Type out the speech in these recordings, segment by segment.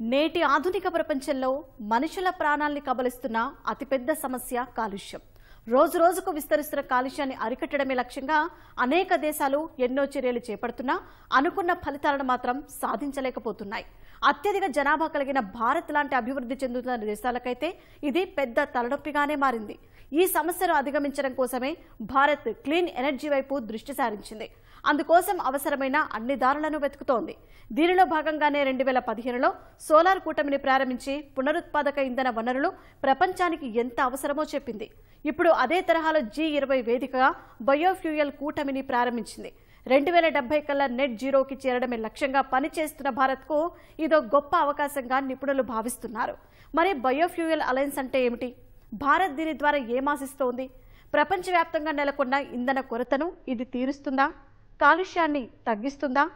నేటి ఆధునిక ప్రపంచంలో మనుషుల ప్రాణాల్ని కబలిస్తున్న అతిపెద్ద సమస్య కాలుష్యం. రోజు రోజుకు విస్తరిస్తున్న కాలుష్యాన్ని అరికట్టడమే లక్ష్యంగా అనేక దేశాలు ఎన్నో చర్యలు చేపడుతున్నా అనుకున్న ఫలితాలను మాత్రం సాధించలేకపోతున్నాయి. అత్యధిక జనాభా కలిగిన భారత్ లాంటి అభివృద్ధి చెందుతున్న దేశాలకైతే ఇది పెద్ద తలనొప్పిగానే మారింది. ఈ సమస్యను అధిగమించడం కోసమే భారత్ క్లీన్ ఎనర్జీ వైపు దృష్టి సారించింది. అందుకోసం అవసరమైన అన్ని దారులను వెతుకుతోంది. దీనిలో భాగంగానే 2015లో సోలార్ కూటమిని ప్రారంభించి పునరుత్పాదక ఇంధన వనరులు ప్రపంచానికి ఎంత అవసరమో చెప్పింది. ఇప్పుడు అదే తరహాలో G20 వేదికగా బయోఫ్యూయల్ కూటమిని ప్రారంభించింది. 2070 కల్లా నెట్ జీరోకి చేరడమే లక్ష్యంగా పనిచేస్తున్న భారత్కు ఇదో గొప్ప అవకాశంగా నిపుణులు భావిస్తున్నారు. మరి బయోఫ్యూయల్ అలయన్స్ అంటే ఏమిటి? భారత్ దీని ద్వారా ఏమాశిస్తోంది? ప్రపంచవ్యాప్తంగా నెలకొన్న ఇంధన కొరతను ఇది తీరుస్తుందా? కాలుష్యాన్ని తగ్గిస్తుందా?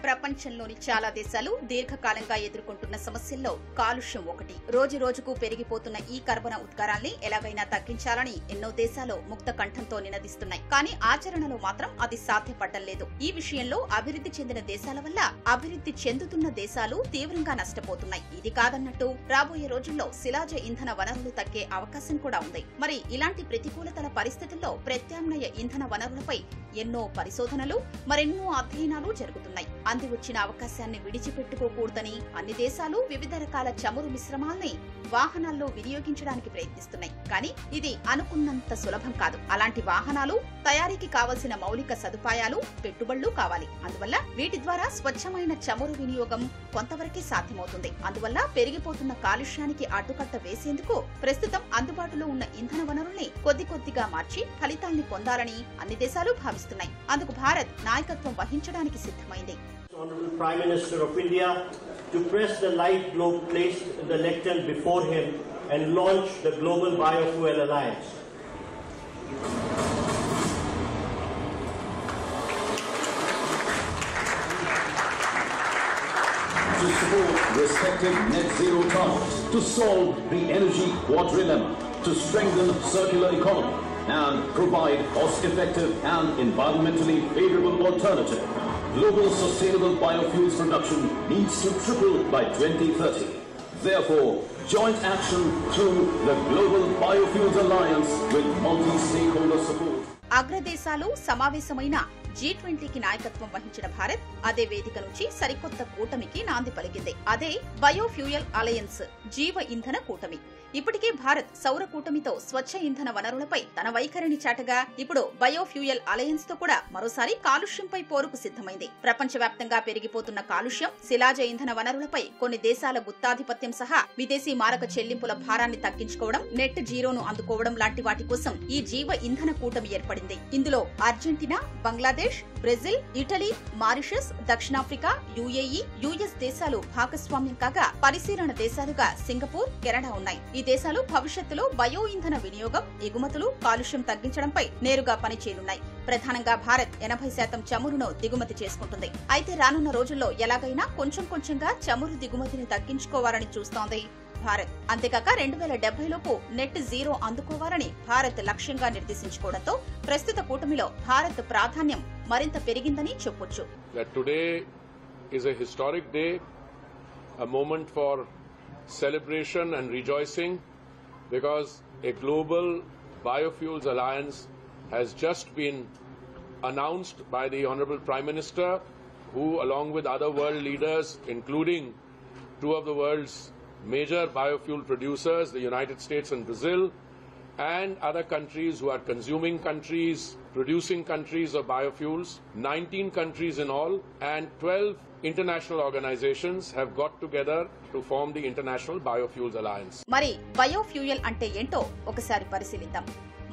ప్రపంచంలోని చాలా దేశాలు దీర్ఘకాలంగా ఎదుర్కొంటున్న సమస్యల్లో కాలుష్యం ఒకటి. రోజు రోజుకు పెరిగిపోతున్న ఈ కర్బన ఉద్గారాల్ని ఎలాగైనా తగ్గించాలని ఎన్నో దేశాలు ముక్త కంఠంతో నినదిస్తున్నాయి. కానీ ఆచరణలో మాత్రం అది సాధ్యపడడం లేదు. ఈ విషయంలో అభివృద్ధి చెందిన దేశాల వల్ల అభివృద్ధి చెందుతున్న దేశాలు తీవ్రంగా నష్టపోతున్నాయి. ఇది కాదన్నట్టు రాబోయే రోజుల్లో శిలాజ ఇంధన వనరులు తగ్గే అవకాశం కూడా ఉంది. మరి ఇలాంటి ప్రతికూలతల పరిస్థితుల్లో ప్రత్యామ్నాయ ఇంధన వనరులపై ఎన్నో పరిశోధనలు మరెన్నో అధ్యయనాలు జరుగుతున్నాయి. అంది వచ్చిన అవకాశాన్ని విడిచిపెట్టుకోకూడదని అన్ని దేశాలు వివిధ రకాల చమురు మిశ్రమాల్ని వాహనాల్లో వినియోగించడానికి ప్రయత్నిస్తున్నాయి. కానీ ఇది అనుకున్నంత సులభం కాదు. అలాంటి వాహనాలు తయారీకి కావలసిన మౌలిక సదుపాయాలు, పెట్టుబడులు కావాలి. అందువల్ల వీటి ద్వారా స్వచ్ఛమైన చమురు వినియోగం కొంతవరకే సాధ్యమవుతుంది. అందువల్ల పెరిగిపోతున్న కాలుష్యానికి అడ్డుకట్ట వేసేందుకు ప్రస్తుతం అందుబాటులో ఉన్న ఇంధన వనరుల్ని కొద్ది కొద్దిగా మార్చి ఫలితాల్ని పొందాలని అన్ని దేశాలు భావిస్తున్నాయి. అందుకు భారత్ నాయకత్వం వహించడానికి సిద్ధమైంది. Honorable Prime Minister of India to press the light globe placed in the lectern before him and launch the Global Biofuel Alliance. To support respective net zero targets, to solve the energy quadrilemma, to strengthen circular economy and provide cost-effective and environmentally favorable alternative. Global sustainable biofuels production needs to triple by 2030. Therefore, joint action through the Global Biofuels Alliance with multi-stakeholder support. అగ్రదేశాలు సమావేశమైన G20కి నాయకత్వం వహించిన భారత్ అదే వేదిక నుంచి సరికొత్త కూటమికి నాంది పలికింది. అదే బయోఫ్యూయల్ అలయన్స్, జీవ ఇంధన కూటమి. ఇప్పటికే భారత్ సౌర కూటమితో స్వచ్ఛ ఇంధన వనరులపై తన వైఖరిని చాటగా ఇప్పుడు బయోఫ్యూయల్ అలయన్స్ తో కూడా మరోసారి కాలుష్యంపై పోరుకు సిద్ధమైంది. ప్రపంచవ్యాప్తంగా పెరిగిపోతున్న కాలుష్యం, శిలాజ ఇంధన వనరులపై కొన్ని దేశాల గుత్తాధిపత్యం సహా విదేశీ మారక చెల్లింపుల భారాన్ని తగ్గించుకోవడం, నెట్ జీరోను అందుకోవడం లాంటి వాటి కోసం ఈ జీవ ఇంధన కూటమి ఏర్పడింది. ఇందులో Argentina, Bangladesh, Brazil, Italy, Mauritius, దక్షిణాఫ్రికా, UAE, US దేశాలు భాగస్వామ్యం కాగా పరిశీలన దేశాలుగా సింగపూర్, కెనడా ఉన్నాయి. ఈ దేశాలు భవిష్యత్తులో బయో ఇంధన వినియోగం, ఎగుమతులు, కాలుష్యం తగ్గించడంపై నేరుగా పనిచేయనున్నాయి. ప్రధానంగా భారత్ 80% చమురును దిగుమతి చేసుకుంటుంది. అయితే రానున్న రోజుల్లో ఎలాగైనా కొంచెం కొంచెంగా చమురు దిగుమతిని తగ్గించుకోవాలని చూస్తోంది భారత్. అంతేకాక 2070లోపు నెట్ జీరో అందుకోవాలని భారత్ లక్ష్యంగా నిర్దేశించుకోవడంతో ప్రస్తుత కూటమిలో భారత్ ప్రాధాన్యం మరింత పెరిగిందని చెప్పొచ్చు. Today is a historic day, a moment for celebration and rejoicing because a global biofuels alliance has just been announced by the Honorable Prime Minister, who along with other world leaders, including two of the world's major biofuel producers, the United States and Brazil, and other countries who are consuming countries, producing countries of biofuels, 19 countries in all, and 12 international organizations have got together to form the International Biofuels Alliance. మరి biofuel అంటే ఏంటో ఒకసారి పరిశీలిద్దాం.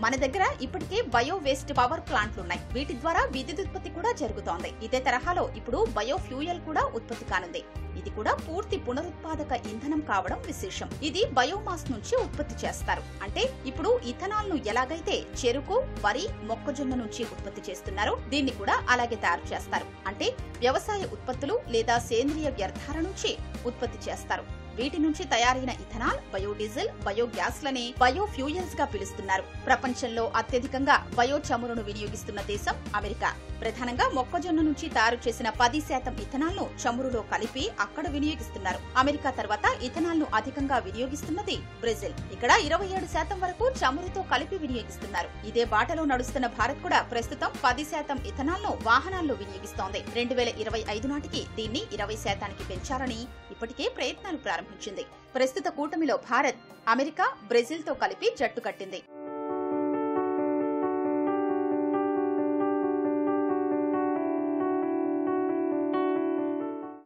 మన దగ్గర ఇప్పటికే bio waste power ప్లాంట్లున్నాయి. వీటి ద్వారా విద్యుత్ ఉత్పత్తి కూడా జరుగుతోంది. ఇదే తరహాలో ఇప్పుడు బయోఫ్యూయల్ కూడా ఉత్పత్తి కానుంది. ఇది కూడా పూర్తి పునరుత్పాదక ఇంధనం కావడం విశేషం. ఇది బయోమాస్ నుంచి ఉత్పత్తి చేస్తారు. అంటే ఇప్పుడు ఇథనాల్ ను ఎలాగైతే చెరుకు, వరి, మొక్కజొన్న నుంచి ఉత్పత్తి చేస్తున్నారో దీన్ని కూడా అలాగే తయారు చేస్తారు. అంటే వ్యవసాయ ఉత్పత్తులు లేదా సేంద్రియ వ్యర్థాల నుంచి ఉత్పత్తి చేస్తారు. వీటి నుంచి తయారైన ఇథనాల్, బయోడీజిల్, బయోగ్యాస్ లని బయోఫ్యూయల్స్ గా పిలుస్తున్నారు. ప్రపంచంలో అత్యధికంగా బయో చమురును వినియోగిస్తున్న దేశం అమెరికా. ప్రధానంగా మొక్కజొన్న నుంచి తయారు చేసిన 10% ఇథనాల్ ను చమురులో కలిపి అక్కడ వినియోగిస్తున్నారు. అమెరికా తర్వాత ఇథనాల్ ను అధికంగా వినియోగిస్తున్నది బ్రెజిల్. ఇక్కడ 27% వరకు చమురుతో కలిపి వినియోగిస్తున్నారు. ఇదే బాటలో నడుస్తున్న భారత్ కూడా ప్రస్తుతం 10% ఇథనాల్ ను వాహనాల్లో వినియోగిస్తోంది. 2025 నాటికి దీన్ని 20% పెంచాలని ఇప్పటికే ప్రయత్నాలు ప్రారంభించింది. ప్రస్తుత కూటమిలో భారత్, అమెరికా, బ్రెజిల్ తో కలిపి జట్టు కట్టింది.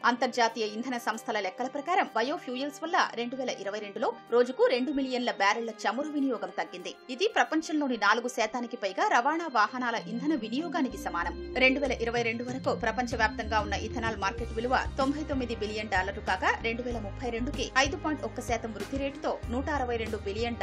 అంతర్జాతీయ ఇంధన సంస్థల లెక్కల ప్రకారం బయోఫ్యూయల్స్ వల్ల 2022లో రోజుకు 2 మిలియన్ల బ్యారెళ్ల చమురు వినియోగం తగ్గింది. ఇది ప్రపంచంలోని 4% పైగా రవాణా వాహనాల ఇంధన వినియోగానికి సమానం. 2022 వరకు ప్రపంచవ్యాప్తంగా ఉన్న ఇథనాల్ మార్కెట్ విలువ $99 బిలియన్ కాగా 2032కి 5.1% వృద్ధి రేటుతో $162 బిలియన్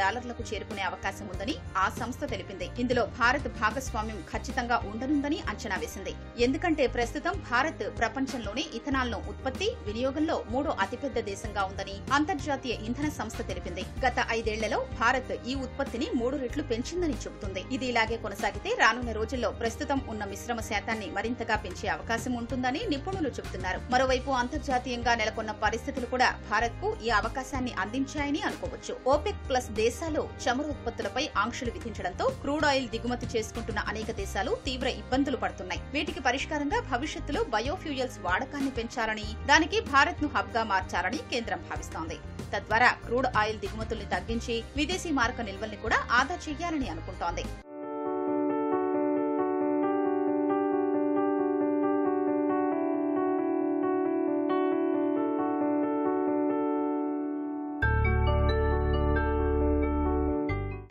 చేరుకునే అవకాశం ఉందని ఆ సంస్థ తెలిపింది. ఇందులో భారత్ భాగస్వామ్యం ఖచ్చితంగా ఉండనుందని అంచనా వేసింది. ఎందుకంటే ప్రస్తుతం భారత్ ప్రపంచంలోని ఇథనాల్ ను ఉత్పత్తి, వినియోగంలో 3వ అతిపెద్ద దేశంగా ఉందని అంతర్జాతీయ ఇంధన సంస్థ తెలిపింది. గత 5 ఏళ్లలో భారత్ ఈ ఉత్పత్తిని 3 రెట్లు పెంచిందని చెబుతుంది. ఇది ఇలాగే కొనసాగితే రానున్న రోజుల్లో ప్రస్తుతం ఉన్న మిశ్రమ శాతాన్ని మరింతగా పెంచే అవకాశం ఉంటుందని నిపుణులు చెబుతున్నారు. మరోవైపు అంతర్జాతీయంగా నెలకొన్న పరిస్థితులు కూడా భారత్ కు ఈ అవకాశాన్ని అందించాయని అనుకోవచ్చు. ఓపెక్ ప్లస్ దేశాలు చమురు ఉత్పత్తులపై ఆంక్షలు విధించడంతో క్రూడ్ ఆయిల్ దిగుమతి చేసుకుంటున్న అనేక దేశాలు తీవ్ర ఇబ్బందులు పడుతున్నాయి. వీటికి పరిష్కారంగా భవిష్యత్తులో బయోఫ్యూయల్స్ వాడకాన్ని పెంచాలని, దానికి భారత్ ను హబ్ గా మార్చాలని కేంద్రం భావిస్తోంది. తద్వారా క్రూడ్ ఆయిల్ దిగుమతుల్ని తగ్గించి విదేశీ మారక నిల్వల్ని కూడా ఆదా చేయాలని అనుకుంటోంది.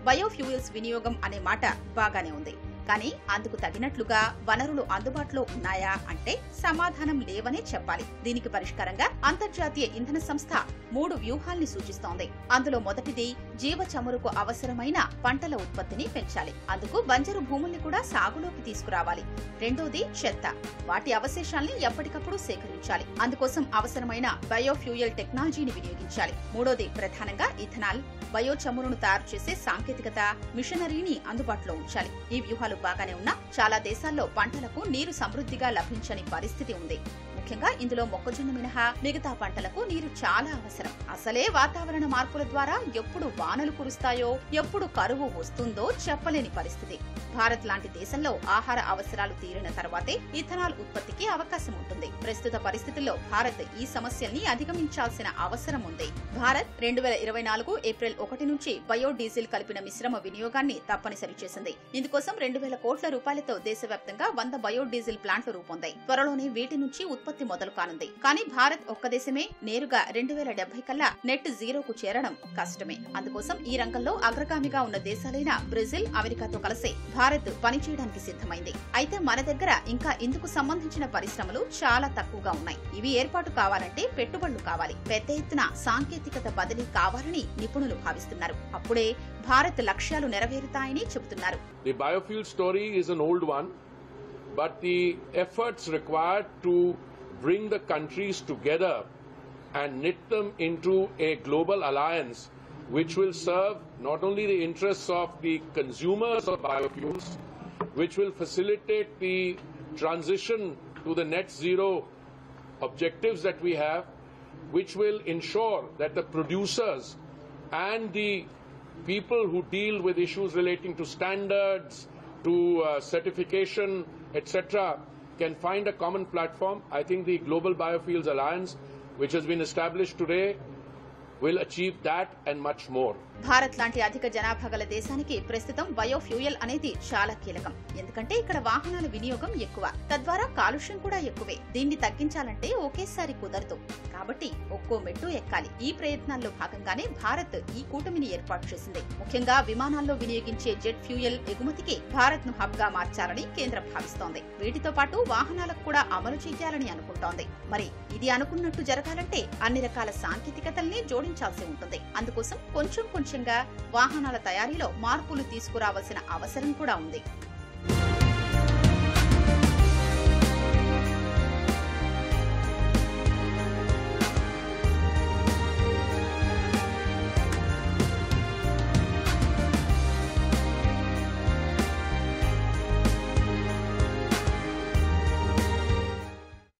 బయోఫ్యూయల్స్ వినియోగం అనే మాట బాగానే ఉంది. కానీ అందుకు తగినట్లుగా వనరులు అందుబాటులో ఉన్నాయా అంటే సమాధానం లేవనే చెప్పాలి. దీనికి పరిష్కారంగా అంతర్జాతీయ ఇంధన సంస్థ 3 వ్యూహాల్ని సూచిస్తోంది. అందులో మొదటిది జీవ చమురుకు అవసరమైన పంటల ఉత్పత్తిని పెంచాలి. అందుకు బంజరు భూముల్ని కూడా సాగులోకి తీసుకురావాలి. రెండోది చెత్త, వాటి అవశేషాల్ని ఎప్పటికప్పుడు సేకరించాలి. అందుకోసం అవసరమైన బయోఫ్యూయల్ టెక్నాలజీని వినియోగించాలి. మూడోది ప్రధానంగా ఇథనాల్, బయో చమురును తయారు చేసే సాంకేతికత, మిషనరీని అందుబాటులో ఉంచాలి. ఈ వ్యూహాలు బాగానే ఉన్నా చాలా దేశాల్లో పంటలకు నీరు సమృద్ధిగా లభించని పరిస్థితి ఉంది. ముఖ్యంగా ఇందులో మొక్కజొన్న మినహా మిగతా పంటలకు నీరు చాలా అవసరం. అసలే వాతావరణ మార్పుల ద్వారా ఎప్పుడు వానలు కురుస్తాయో, ఎప్పుడు కరువు వస్తుందో చెప్పలేని పరిస్థితి. భారత్ లాంటి దేశంలో ఆహార అవసరాలు తీరిన తర్వాతే ఇథనాల్ ఉత్పత్తికి అవకాశం ఉంటుంది. ప్రస్తుత పరిస్థితుల్లో భారత్ ఈ సమస్యల్ని అధిగమించాల్సిన అవసరం ఉంది. భారత్ 2024 ఏప్రిల్ 1 నుంచి బయోడీజిల్ కలిపిన మిశ్రమ వినియోగాన్ని తప్పనిసరి చేసింది. ఇందుకోసం 2000 కోట్ల రూపాయలతో దేశవ్యాప్తంగా 100 బయోడీజిల్ ప్లాంట్లు రూపొందాయి. త్వరలోనే వీటి నుంచి ఉత్పత్తి మొదలు కానుంది. కానీ భారత్ ఒక్క దేశమే నేరుగా 2070 కల్లా నెట్ జీరోకు చేరడం కష్టమే. అందుకోసం ఈ రంగంలో అగ్రగామిగా ఉన్న దేశాలైన బ్రెజిల్, అమెరికాతో కలిసి భారత్ పనిచేయడానికి సిద్ధమైంది. అయితే మన దగ్గర ఇంకా ఇందుకు సంబంధించిన పరిశ్రమలు చాలా తక్కువగా ఉన్నాయి. ఇవి ఏర్పాటు కావాలంటే పెట్టుబడులు కావాలి. పెద్ద ఎత్తున సాంకేతికత బదిలీ కావాలని నిపుణులు భావిస్తున్నారు. అప్పుడే భారత్ లక్ష్యాలు నెరవేరుతాయని చెబుతున్నారు. The biofuel story is an old one, but the efforts required to bring the countries together and knit them into a global alliance which will serve not only the interests of the consumers of biofuels, which will facilitate the transition to the net zero objectives that we have, which will ensure that the producers and the people who deal with issues relating to standards, to certification, etc., can find a common platform. I think the Global Biofuels Alliance, which has been established today, will achieve that and much more. Bharat లాంటి అధిక జనాభా గల దేశానికి ప్రస్తుతం biofuel అనేది చాలా కీలకం. ఎందుకంటే ఇక్కడ వాహనాల వినియోగం ఎక్కువ, తద్వారా కాలుష్యం కూడా ఎక్కువే. దీన్ని తగ్గించాలంటే ఒకేసారి కుదరదు, కాబట్టి ఒక్కో మెట్టు ఎక్కాలి. ఈ ప్రయత్నాల్లో భాగంగానే భారత్ ఈ కూటమిని ఏర్పాటు చేసింది. ముఖ్యంగా విమానాల్లో వినియోగించే జెట్ ఫ్యూయల్ ఎగుమతికి భారత్ ను హబ్ గా మార్చాలని కేంద్రం భావిస్తోంది. వీటితో పాటు వాహనాలకు కూడా అమలు చేయాలని అనుకుంటోంది. మరి ఇది అనుకున్నట్టు జరగాలంటే అన్ని రకాల సాంకేతికతల్ని జోడించాల్సి ఉంటుంది. అందుకోసం కొంచెంగా వాహనాల తయారీలో మార్పులు తీసుకురావాల్సిన అవసరం కూడా ఉంది.